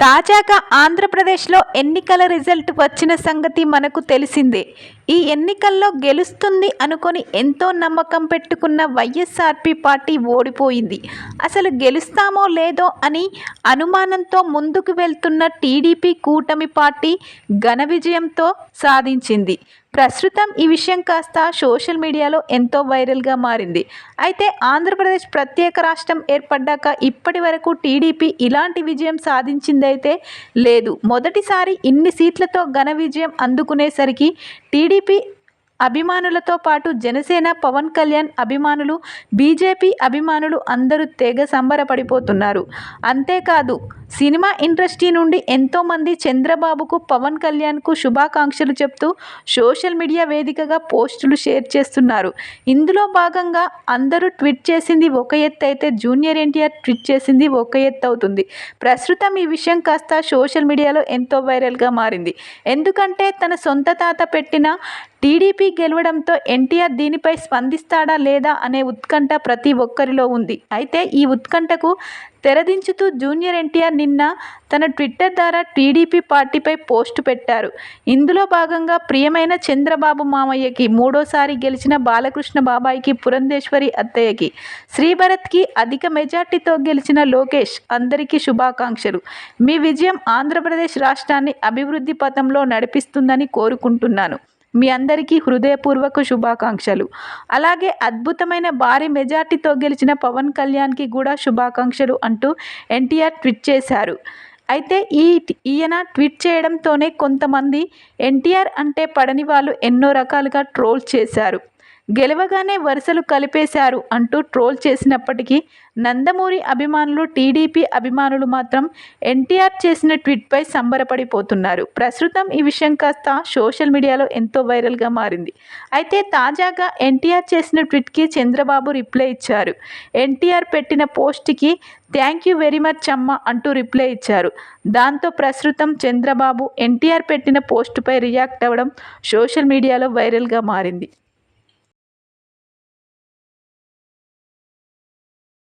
తాజాగా ఆంధ్రప్రదేశ్లో ఎన్నికల రిజల్ట్ వచ్చిన సంగతి మనకు తెలిసిందే. ఈ ఎన్నికల్లో గెలుస్తుంది అనుకొని ఎంతో నమ్మకం పెట్టుకున్న వైఎస్ఆర్పీ పార్టీ ఓడిపోయింది. అసలు గెలుస్తామో లేదో అని అనుమానంతో ముందుకు వెళ్తున్న టీడీపీ కూటమి పార్టీ ఘన విజయంతో సాధించింది. ప్రస్తుతం ఈ విషయం కాస్త సోషల్ మీడియాలో ఎంతో వైరల్గా మారింది. అయితే ఆంధ్రప్రదేశ్ ప్రత్యేక రాష్ట్రం ఏర్పడ్డాక ఇప్పటి వరకు టీడీపీ ఇలాంటి విజయం సాధించిందైతే లేదు. మొదటిసారి ఇన్ని సీట్లతో ఘన విజయం అందుకునేసరికి టీడీపీ అభిమానులతో పాటు జనసేన, పవన్ కళ్యాణ్ అభిమానులు, బీజేపీ అభిమానులు అందరూ తెగ సంబరపడిపోతున్నారు. అంతేకాదు సినిమా ఇండస్ట్రీ నుండి ఎంతోమంది చంద్రబాబుకు, పవన్ కళ్యాణ్కు శుభాకాంక్షలు చెప్తూ సోషల్ మీడియా వేదికగా పోస్టులు షేర్ చేస్తున్నారు. ఇందులో భాగంగా అందరూ ట్వీట్ చేసింది ఒక ఎత్తు అయితే జూనియర్ ఎన్టీఆర్ ట్వీట్ చేసింది ఒక ఎత్తు అవుతుంది. ప్రస్తుతం ఈ విషయం కాస్త సోషల్ మీడియాలో ఎంతో వైరల్గా మారింది. ఎందుకంటే తన సొంత తాత పెట్టిన టీడీపీ గెలవడంతో ఎన్టీఆర్ దీనిపై స్పందిస్తాడా లేదా అనే ఉత్కంఠ ప్రతి ఒక్కరిలో ఉంది. అయితే ఈ ఉత్కంఠకు తెరదించుతూ జూనియర్ ఎన్టీఆర్ నిన్న తన ట్విట్టర్ ద్వారా టీడీపీ పార్టీపై పోస్టు పెట్టారు. ఇందులో భాగంగా ప్రియమైన చంద్రబాబు మామయ్యకి, మూడోసారి గెలిచిన బాలకృష్ణ బాబాయికి, పురంధేశ్వరి అత్తయ్యకి, శ్రీభరత్కి, అధిక మెజార్టీతో గెలిచిన లోకేష్ అందరికీ శుభాకాంక్షలు. మీ విజయం ఆంధ్రప్రదేశ్ రాష్ట్రాన్ని అభివృద్ధి పథంలో నడిపిస్తుందని కోరుకుంటున్నాను. మీ అందరికీ హృదయపూర్వక శుభాకాంక్షలు. అలాగే అద్భుతమైన భారీ మెజార్టీతో గెలిచిన పవన్ కళ్యాణ్కి కూడా శుభాకాంక్షలు అంటూ ఎన్టీఆర్ ట్వీట్ చేశారు. అయితే ఈయన ట్వీట్ చేయడంతోనే కొంతమంది ఎన్టీఆర్ అంటే పడని వాళ్ళు ఎన్నో రకాలుగా ట్రోల్ చేశారు. గెలవగానే వరుసలు కలిపేశారు అంటూ ట్రోల్ చేసినప్పటికీ నందమూరి అభిమానులు, టీడీపీ అభిమానులు మాత్రం ఎన్టీఆర్ చేసిన ట్వీట్పై సంబరపడిపోతున్నారు. ప్రస్తుతం ఈ విషయం కాస్త సోషల్ మీడియాలో ఎంతో వైరల్గా మారింది. అయితే తాజాగా ఎన్టీఆర్ చేసిన ట్వీట్కి చంద్రబాబు రిప్లై ఇచ్చారు. ఎన్టీఆర్ పెట్టిన పోస్ట్కి థ్యాంక్ యూ వెరీ మచ్ అమ్మ అంటూ రిప్లై ఇచ్చారు. దాంతో ప్రస్తుతం చంద్రబాబు ఎన్టీఆర్ పెట్టిన పోస్టుపై రియాక్ట్ అవ్వడం సోషల్ మీడియాలో వైరల్గా మారింది.